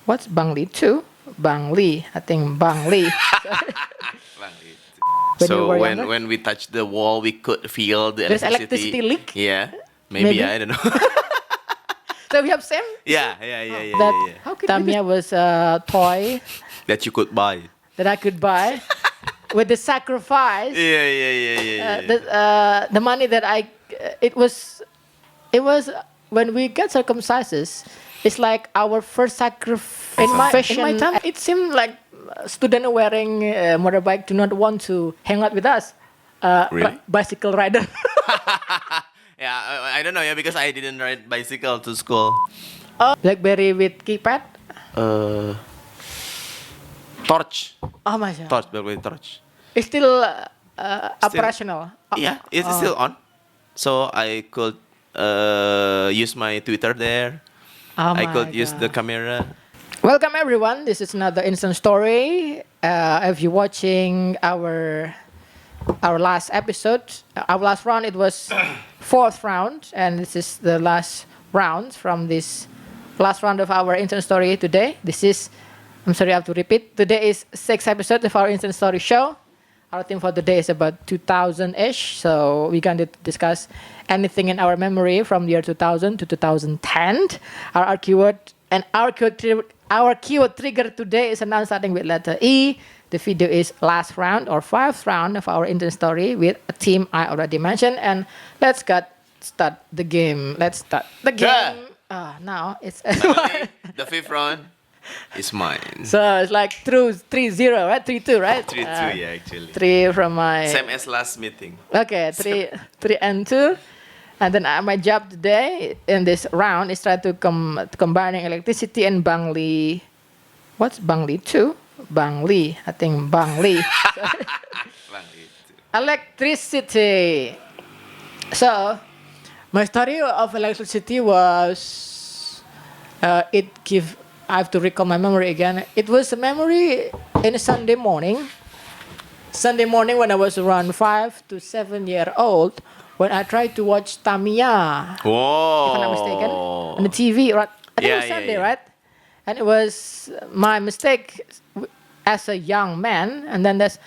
What's BANGLI 2? BANGLI. I think BANGLI. When you So were when younger? when we touched the wall, we could feel the There's electricity. electricity leak? Yeah, maybe, Maybe? I don't know. So we have same? That How Tamiya was a toy that you could buy? that I could buy with the sacrifice. The money that it was when we get circumcised. It's like our first sacrifice. In my time, it seemed like students wearing a motorbike do not want to hang out with us. Really? Bicycle rider. Yeah, I don't know. Yeah, because I didn't ride bicycle to school. BlackBerry with keypad. Torch, Oh my god. torch, BlackBerry torch. It's still operational. Yeah, it's still on. So I could use my Twitter there. Oh I my could use the God. camera. Welcome everyone. This is another instant story. If you're watching our last episode, our last round, it was fourth round, and this is the last round from this last round of our instant story today. I'm sorry, I have to repeat. Today is sixth episode of our instant story show. Our theme for today is about 2000-ish, so we're going to discuss anything in our memory from the year 2000 to 2010. Our keyword trigger today is announced starting with letter E. The video is last round or fifth round of our instant story with a team I already mentioned. And let's start the game. Let's start the game. Now it's Finally, the fifth round is mine. so it's like 3-0, right? 3-2, right? 3-2, yeah, actually. 3 from my. Same as last meeting. Okay, 3 and 2. And then my job today in this round is try to combining electricity and BANGLI. What's BANGLI 2? BANGLI. I think BANGLI. Electricity. So, my story of electricity was I have to recall my memory again. It was a memory in a Sunday morning. Sunday morning when I was around 5 to 7 years old, when I tried to watch Tamiya, Whoa. if I'm not mistaken, on the TV. Right? I think it was Sunday, right? And it was my mistake as a young man, and then there's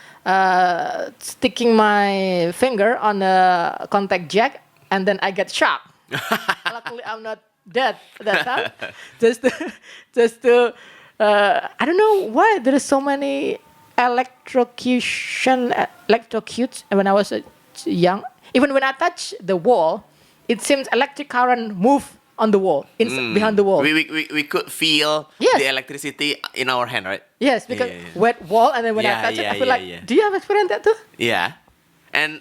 sticking my finger on a contact jack, and then I get shocked. Luckily, I'm not dead at that time. just to I don't know why there is so many electrocutes when I was young. Even when I touch the wall, it seems electric current move on the wall, behind the wall. We could feel Yes. the electricity in our hand, right? Yes, because wet wall, and then when I touch it, I feel like. Do you have experience that too? Yeah. And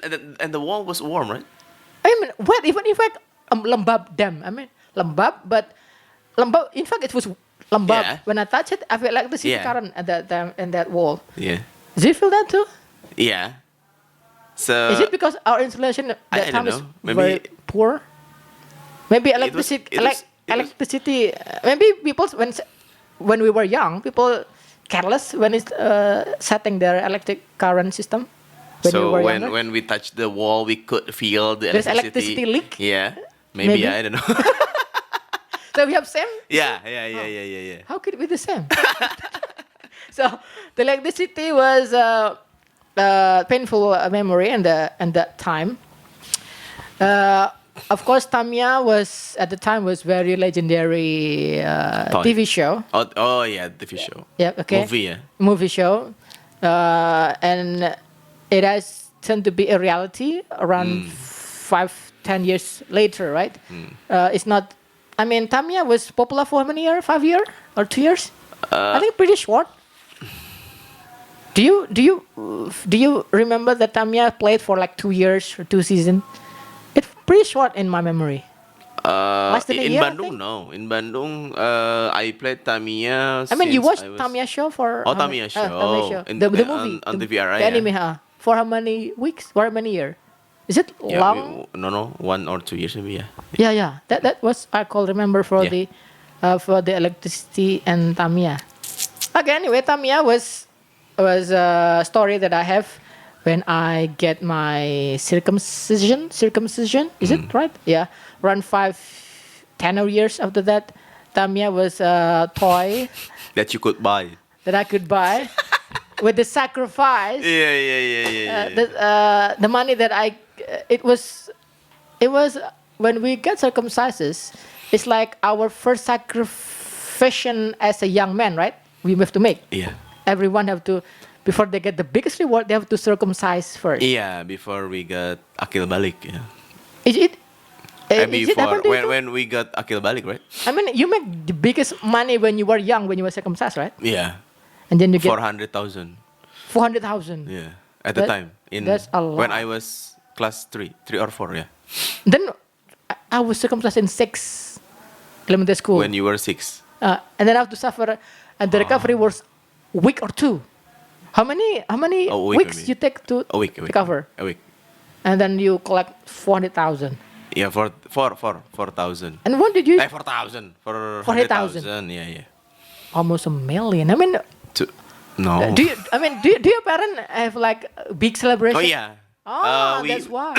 the wall was warm, right? I mean, wet. Even in fact, lembab dam. I mean, lembab, but lembab. In fact, it was lembab. Yeah. When I touch it, I feel like the Yeah. current at that time in that wall. Yeah. Do you feel that too? Yeah. So Is it because our insulation at I that time don't is know. Maybe very poor? Maybe it was- electricity. Maybe people when we were young, people careless when it's setting their electric current system. When we so were when younger. when we touched the wall, we could feel the There's electricity. electricity leak? Yeah. Maybe, Maybe. I don't know. So we have same. yeah. How could it be the same? So the electricity was a painful memory in that time. Of course, Tamiya was at the time was very legendary Toy. TV show. Oh yeah, TV show. Yeah, okay. Movie, yeah. Movie show, and it has turned to be a reality around 5-10 years later, right? It's not. I mean, Tamiya was popular for how many years? 5 years or 2 years? I think pretty short. Do you remember that Tamiya played for like 2 years or 2 seasons? It's pretty short in my memory. Less than a In year, I Bandung, think. no. In Bandung, I played Tamiya. I mean, you since watched I was- Tamiya show for Oh, how Tamiya many- show. Tamiya show. In- The movie on the TVRI, the yeah. anime, for how many weeks? For how many years? Is it Yeah, long? no, 1 or 2 years maybe. Yeah, Yeah. yeah. That was I could remember for Yeah. the electricity and Tamiya. Okay, anyway, Tamiya was a story that I have when I get my circumcision. Is it right? Yeah, around 10 years after that, Tamiya was a toy that you could buy. that I could buy with the sacrifice. The money that it was when we get circumcises, it's like our first sacrifice as a young man, right? We have to make. Yeah. Everyone have to, before they get the biggest reward, they have to circumcise first. Yeah, before we got akil balik. Yeah. Is it? Maybe is it happen to you too? when we got akil balik, right? I mean, you make the biggest money when you were young, when you were circumcised, right? Yeah. And then you get 400,000. 400,000. Yeah. At the time, that's a lot. when I was class 3 or 4. Yeah. Then I was circumcised in 6 elementary school. When you were 6. And then I have to suffer, and the recovery was a week or 2. How many A week, weeks maybe. you take to A week. recover? A week. And then you collect 400,000. Yeah, 4,000. And what did you? 4,000 for 400,000. 100,000. Yeah. Almost $1 million. I mean, No. do your parents have like a big celebration? Oh yeah. Oh, that's why.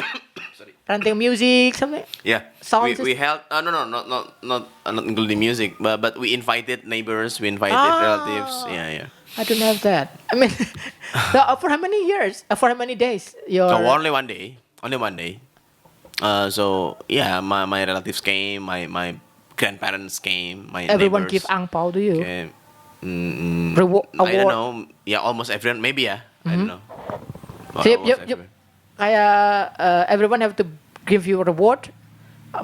Sorry. Renting music, something. Yeah. Sound We held. No, not including music, but we invited neighbors. We invited relatives. Yeah. I don't have that. I mean, so, for how many years? For how many days? Only one day. Only one day. So yeah, my relatives came. My grandparents came. My everyone neighbors give ang pao to you. came. I Award. don't know. Yeah, almost everyone. Maybe I don't know. So Almost everyone. everyone have to give you a reward,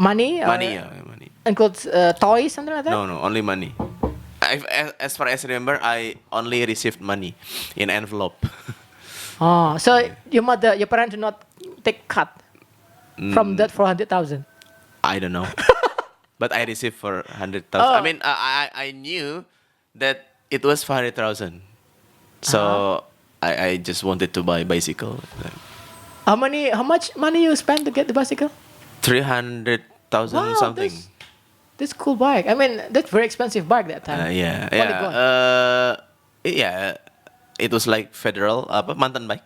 money. Money, yeah, money. Includes toys, something like that. No, only money. As far as I remember, I only received money in envelope. Oh, so your parents do not take cut from that 400,000. I don't know, but I received for 100,000. Oh. I mean, I knew that it was 400,000, so I just wanted to buy bicycle. How much money you spent to get the bicycle? 300,000 Wow, something. This cool bike. I mean, that's very expensive bike that time. Yeah. It was like federal mountain bike.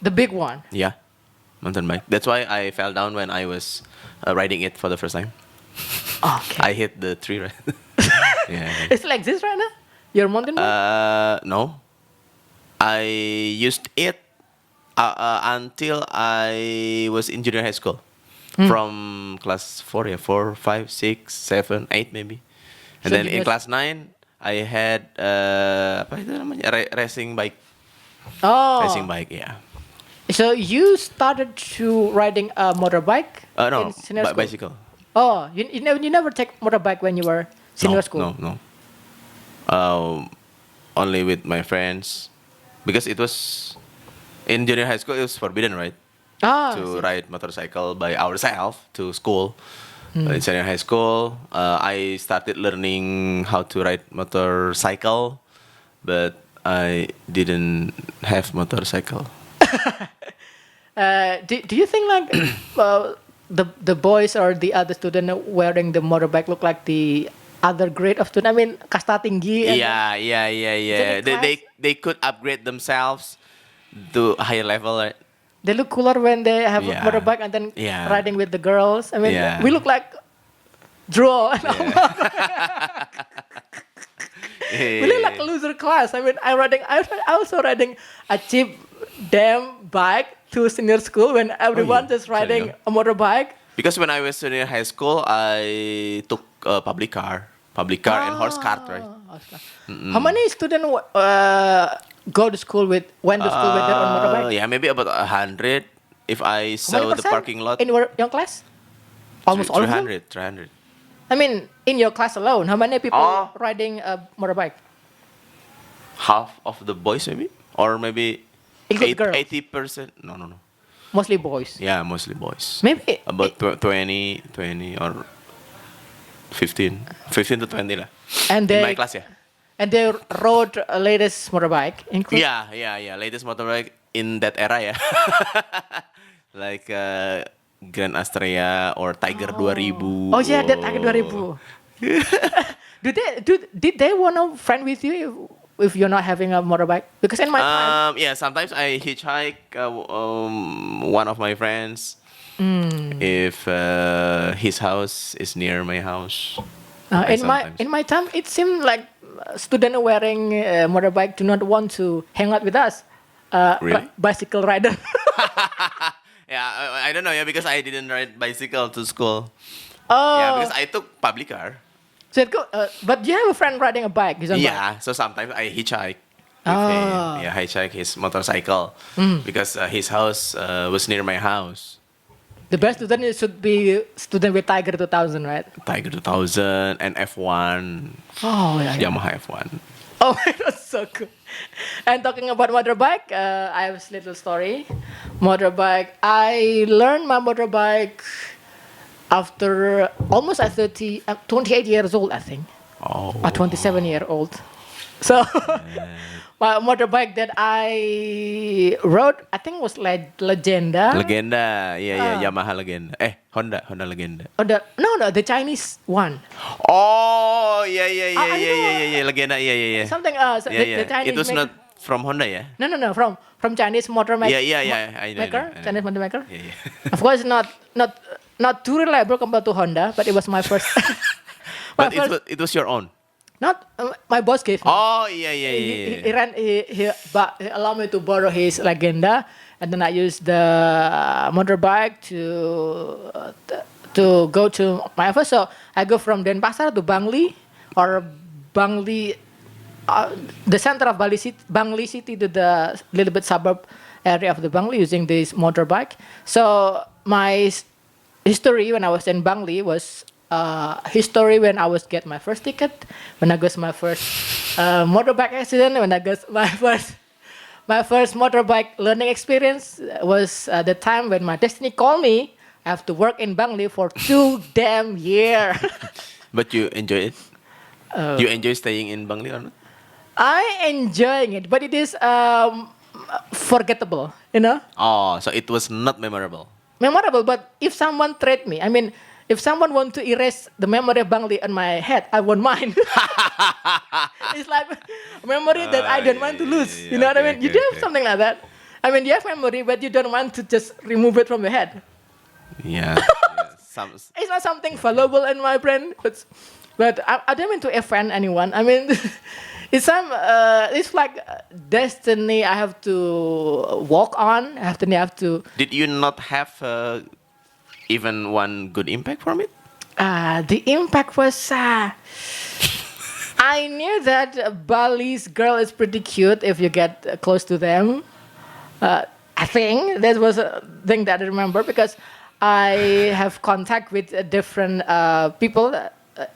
The big one. Yeah, mountain bike. That's why I fell down when I was riding it for the first time. Okay. I hit the tree, right? Yeah. It's like this right now? Your mountain bike? No. I used it until I was in junior high school. From class 4, 4, 5, 6, 7, 8 maybe. And So then you in was- class 9, I had apa itu namanya? Racing bike. Oh. Racing bike, yeah. So you started to riding a motorbike No, in senior school? bicycle. Oh, you never take motorbike when you were senior school? No. Only with my friends, because it was in junior high school. It was forbidden, right? Ah, To ride motorcycle by ourselves to school. In senior high school, I started learning how to ride motorcycle, but I didn't have motorcycle. Do you think like the boys or the other student wearing the motorbike look like the other grade of student? I mean, kasta tinggi. And Yeah. it They could upgrade themselves to a higher level, right? they look cooler when they have Yeah. a motorbike and then Yeah. riding with the girls. I mean, Yeah. we look like draw. We look like a loser class. I mean, I also riding a cheap damn bike to senior school when everyone just riding a motorbike. Because when I was in high school, I took a public car and horse cart, right? How many students went to school with their own motorbike? Yeah, maybe about 100 if I How many saw the percent parking lot. in your class? Almost all of them. 300. I mean, in your class alone, how many people Oh. riding a motorbike? Half of the boys, maybe, or maybe Include girls? 80%. No. Mostly boys. Yeah, mostly boys. Maybe About 20 or 15 to 20 lah. and In they my class, yeah. and they rode a latest motorbike. Include Yeah. Latest motorbike in that era, yeah. Like Grand Astrea or Tiger 2000. Oh yeah, that Tiger 2000. Did they want to friend with you if you're not having a motorbike? Because in my time, Yeah, sometimes I hitchhike one of my friends if his house is near my house. I In my sometimes- time, it seemed like students wearing a motorbike do not want to hang out with us. Really? Bicycle rider. Yeah, I don't know. Yeah, because I didn't ride bicycle to school. Oh, Yeah, because I took public car. so it but you have a friend riding a bike. His own bike. Yeah, so sometimes I hitchhike with Oh. him. Yeah, hitchhike his motorcycle because his house was near my house. The best student should be student with Tiger 2000, right? Tiger 2000 and F1, Oh, yeah. Yamaha F1. Oh, that's so cool. And talking about motorbike, I have a little story. Motorbike, I learned my motorbike after almost at 28 years old, I think, Oh, or 27 year old. So my motorbike that I rode, I think was Legenda. Legenda, yeah, Yamaha Legenda. Honda Legenda. Oh, no, the Chinese one. Oh, yeah, I know. Legenda, yeah. Something, the Chinese It was maker. not from Honda, yeah. No, from Chinese motor maker. Yeah, I know, Maker, I know. Chinese motor maker. Yeah. Of course, not too reliable compared to Honda, but it was my first. But it was your own. Not my boss gave me. Oh, yeah. He allowed me to borrow his Legenda, and then I used the motorbike to go to my office. So I go from Denpasar to BANGLI, or BANGLI, the center of BANGLI city to the little bit suburb area of the BANGLI using this motorbike. So my history when I was in BANGLI was history when I was get my first ticket, when I got my first motorbike accident, when I got my first motorbike learning experience was the time when my destiny called me. I have to work in BANGLI for 2 damn years. But you enjoy it? You enjoy staying in Bangli or not? I enjoying it, but it is forgettable, Oh, so it was not memorable. memorable. But if someone trade me, I mean, if someone want to erase the memory of BANGLI on my head, I won't mind. It's like a memory that I don't want to lose. yeah, You know what I okay, mean? You okay, do have okay. something like that. I mean, you have memory, but you don't want to just remove it from your head. Yeah. It's not something valuable in my brain, but I don't mean to offend anyone. I mean, it's like destiny. I have to walk on. I have to. Did you not have even one good impact from it? The impact was. I knew that Bali's girl is pretty cute if you get close to them. I think that was a thing that I remember because I have contact with different people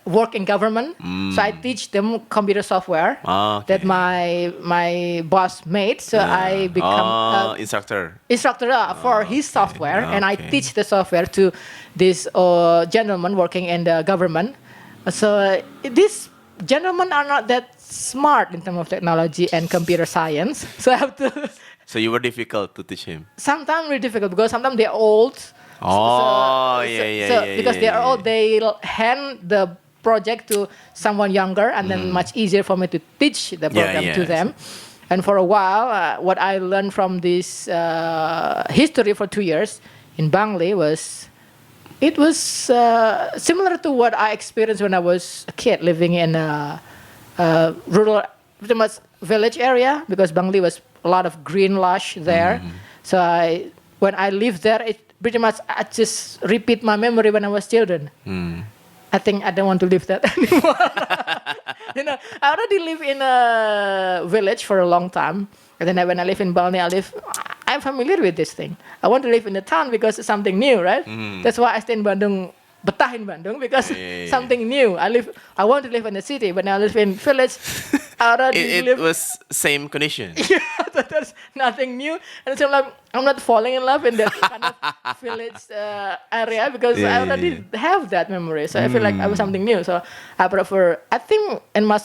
work in government. So I teach them computer software Okay. that my boss made. So I become instructor. instructor for his software, and I Okay. teach the software to this gentleman working in the government. So these gentlemen are not that smart in terms of technology and computer science. So I have to. So you were difficult to teach him. Sometimes really difficult because sometimes they're old. Oh, yeah. Because they are old, they hand the project to someone younger, and then much easier for me to teach the program to them. And for a while, what I learned from this history for 2 years in BANGLI was, it was similar to what I experienced when I was a kid living in a rural, pretty much village area, because BANGLI was a lot of green lush there. So when I lived there, it pretty much I just repeat my memory when I was children. I think I don't want to live that anymore. I already live in a village for a long time, and then when I live in Bali, I'm familiar with this thing. I want to live in the town because it's something new, right? That's why I stay in Bandung, betah in Bandung, because something new. I want to live in the city, but now I live in village. I already It was same condition. Yeah, there's nothing new, and so I'm not falling in love in that kind of village area because I already have that memory. So I feel like I was something new. So I prefer. I think in my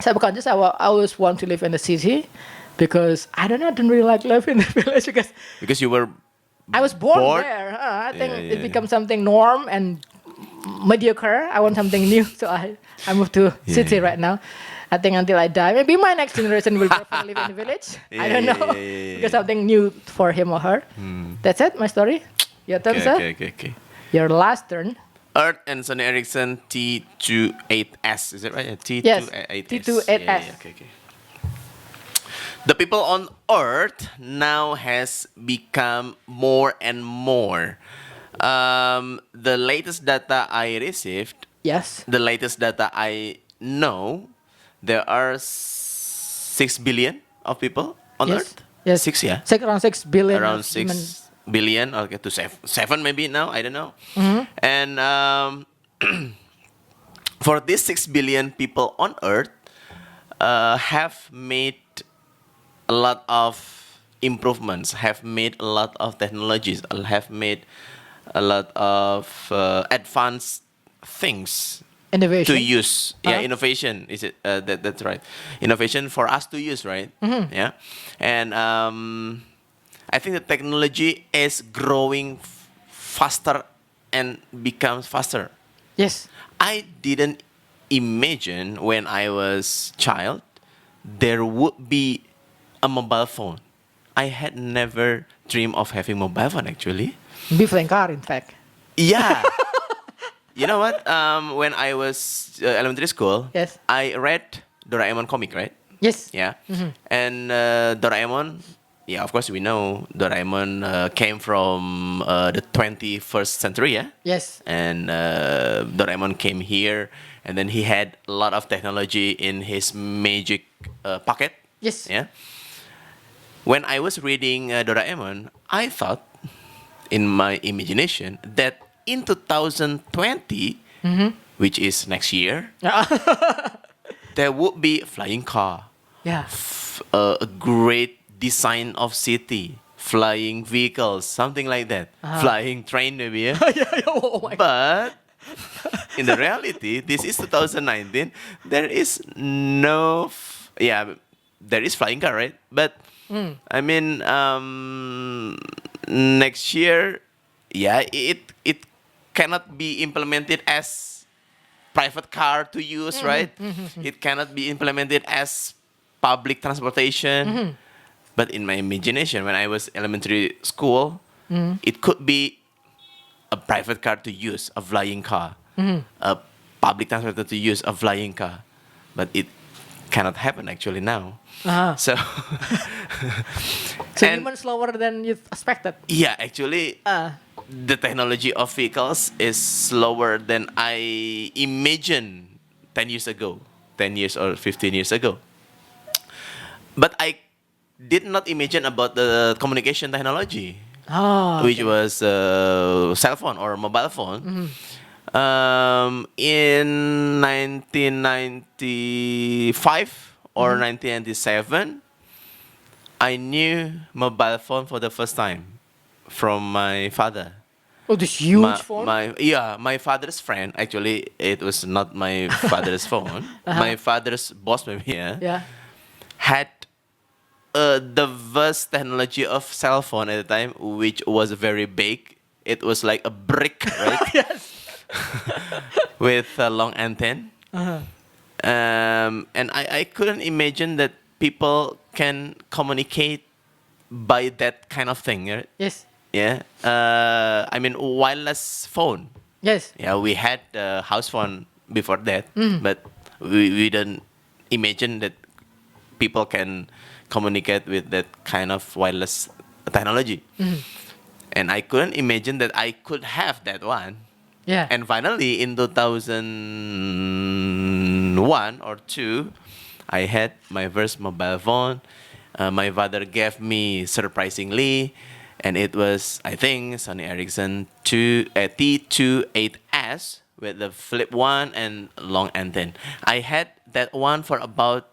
subconscious, I always want to live in the city because I don't really like life in the village Because you were I was born bored? there. I think Yeah, it becomes something norm and mediocre. I want something new, so I moved to city right now. I think until I die, maybe my next generation will prefer live in the village. I don't know because something new for him or her. That's it. My story. Your turn, sir. Okay. Your last turn. Earth and Sony Ericsson T28S. Is it right? Yes, T28S. T28S. Yeah, okay. The people on Earth now has become more and more. The latest data I received, Yes. the latest data I know, there are 6 billion of people on Yes. Earth. Yes. Six, yeah. Around 6 billion. Around of six human. billion, okay, to seven maybe now. I don't know. Mm-hmm. And for these 6 billion people on Earth, have made a lot of improvements, have made a lot of technologies, have made a lot of advanced things Innovation. to use. Yeah, Uh-huh. innovation is it? That's right. Innovation for us to use, right? Yeah, and I think the technology is growing faster and becomes faster. Yes. I didn't imagine when I was child there would be a mobile phone. I had never dreamed of having mobile phone actually. Be flying car, in fact. Yeah. You know what? When I was elementary school, Yes. I read Doraemon comic, right? Yes. Yeah. And Doraemon, yeah, of course we know Doraemon came from the 21st century, yeah? Yes. And Doraemon came here, and then he had a lot of technology in his magic pocket. Yes. Yeah. When I was reading Doraemon, I thought in my imagination that in 2020, which is next year, there would be a flying car, Yeah. a great design of city, flying vehicles, something like that, flying train maybe. Yeah? Oh my. But in the reality, this is 2019. There is no, there is flying car, right? But I mean, next year, yeah, it cannot be implemented as private car to use, right? It cannot be implemented as public transportation. But in my imagination, when I was elementary school, it could be a private car to use, a flying car, a public transport to use, a flying car. But it cannot happen actually now. Uh-huh. So, So and even slower than you expected. yeah, actually, the technology of vehicles is slower than I imagined 10 years ago, 10 years or 15 years ago. But I did not imagine about the communication technology, Oh. which was cell phone or mobile phone. In 1995 or 1997, I knew mobile phone for the first time from my father. Oh, this huge phone. My father's friend. Actually, it was not my father's phone. My father's boss, maybe, yeah, Yeah. had the first technology of cell phone at the time, which was very big. It was like a brick, right? Yes. With a long antenna. And I couldn't imagine that people can communicate by that kind of thing, right? Yes. Yeah. I mean, wireless phone. Yes. Yeah, we had the house phone before that, but we didn't imagine that people can communicate with that kind of wireless technology. And I couldn't imagine that I could have that one. Yeah. And finally, in 2001 or 2, I had my first mobile phone. My father gave me surprisingly, and it was, I think, Sony Ericsson T28S with the flip one and long antenna. I had that one for about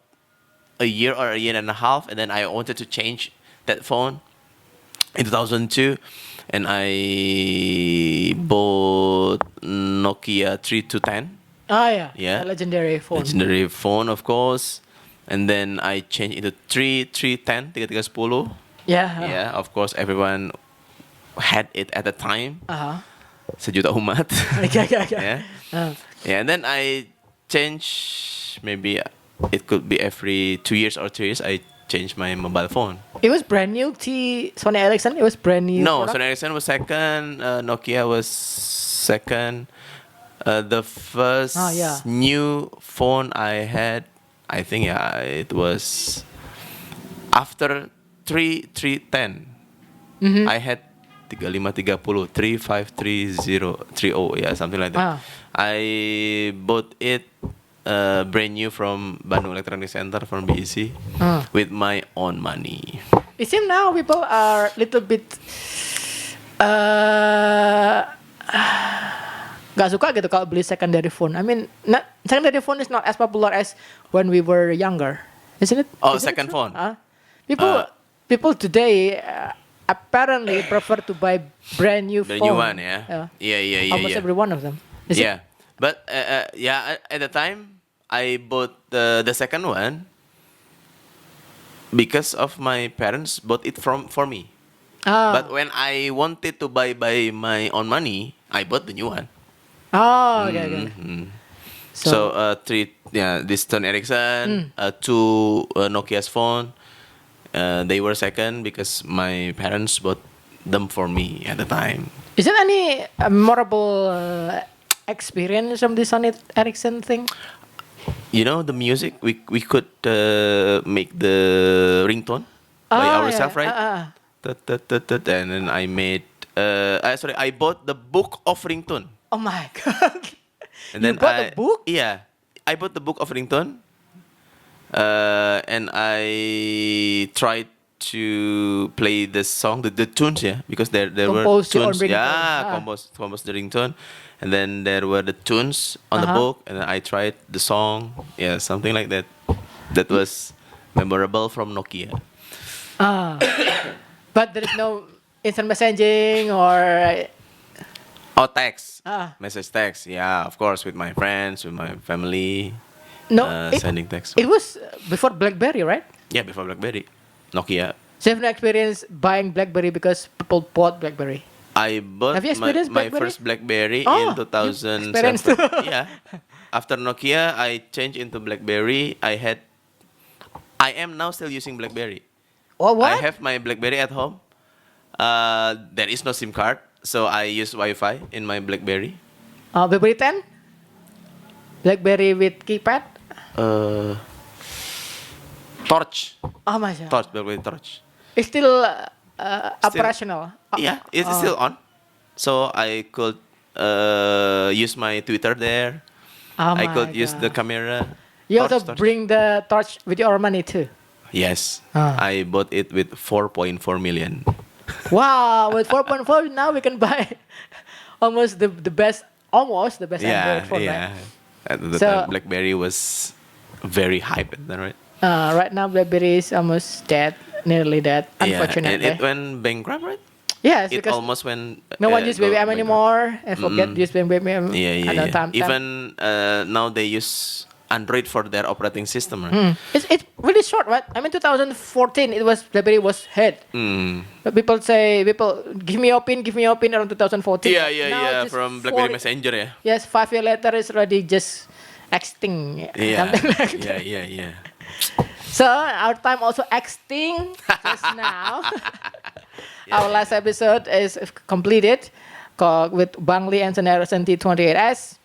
a year or a year and a half, and then I wanted to change that phone in 2002, and I bought Nokia 3210. Oh yeah. Yeah. A legendary phone. Legendary phone, of course. And then I changed into 3310, 3310. Yeah. Yeah, of course, everyone had it at the time. Sejuta umat. Okay. Yeah. Yeah, and then I change, maybe it could be every 2 years or 3 years, I change my mobile phone. It was brand new. Sony Ericsson. It was brand new. No, product? Sony Ericsson was second, Nokia was second, The first yeah. new phone I had, I think it was after 3310. I had 3530 353030, yeah, something like that. Ah. I bought it brand new from Bandung Electronic Center from BEC with my own money. It seems now people are little bit uh, gak suka gitu kalau beli secondary phone. I mean, secondary phone is not as popular as when we were younger, isn't it? Oh, Isn't it second true? phone. People today apparently prefer to buy brand new The phone. new one, yeah. Yeah. Almost every one of them. Is it? Yeah, but at the time I bought the second one because of my parents bought it for me. Ah. But when I wanted to buy by my own money, I bought the new one. Oh, okay. So this Sony Ericsson, two Nokia's phone. They were second because my parents bought them for me at the time. Is there any memorable experience from the Sony Ericsson thing? You know the music we could make the ringtone by ourselves, right? Tut, and then I made I bought the book of ringtone. Oh my god! And You then bought the book? Yeah, I bought the book of ringtone. And I tried to play the song, the tunes, because there were Compose your own tunes. ringtone. Yeah, compose the ringtone, and then there were the tunes on the book, and then I tried the song. Yeah, something like that. That was memorable from Nokia. But there is no instant messaging or. Oh, text, message text. Yeah, of course, with my friends, with my family. No, sending text. It was before BlackBerry, right? Yeah, before BlackBerry, Nokia. So you have no experience buying BlackBerry because people bought BlackBerry. I bought Have you experienced my BlackBerry? first BlackBerry Oh, in 2007. experienced too. Yeah. After Nokia, I changed into BlackBerry. I am now still using BlackBerry. Oh, what? I have my BlackBerry at home. There is no SIM card, so I use Wi-Fi in my BlackBerry. BlackBerry 10? BlackBerry with keypad? Torch. Oh my god. Torch, BlackBerry Torch. It's still operational. Yeah, it's still on. So I could use my Twitter there. Oh I my could use the God. camera. You also Torch. bring the torch with your money too. Yes. Ah. I bought it with 4.4 million. Wow, with 4.4 now we can buy almost the best Android phone, right? At the So- time, BlackBerry was very hyped, right? Right now BlackBerry is almost dead, nearly dead, unfortunately. Yeah, and it went bankrupt, right? Yes, It because almost went. no one uses BBM bankrupt. anymore. I forget use BBM. Yeah. Another time. Even now they use Android for their operating system, right? It's really short, right? I mean, 2014 it was BlackBerry was hit. But people give me your pin around 2014. Yeah, Now just from BlackBerry 40 Messenger, yeah. Yes, 5 years later it's already just extinct. Something like that. Yeah. So our time also extinct just now. Our last episode is completed with BANGLI and SONY ERICSSON T28S.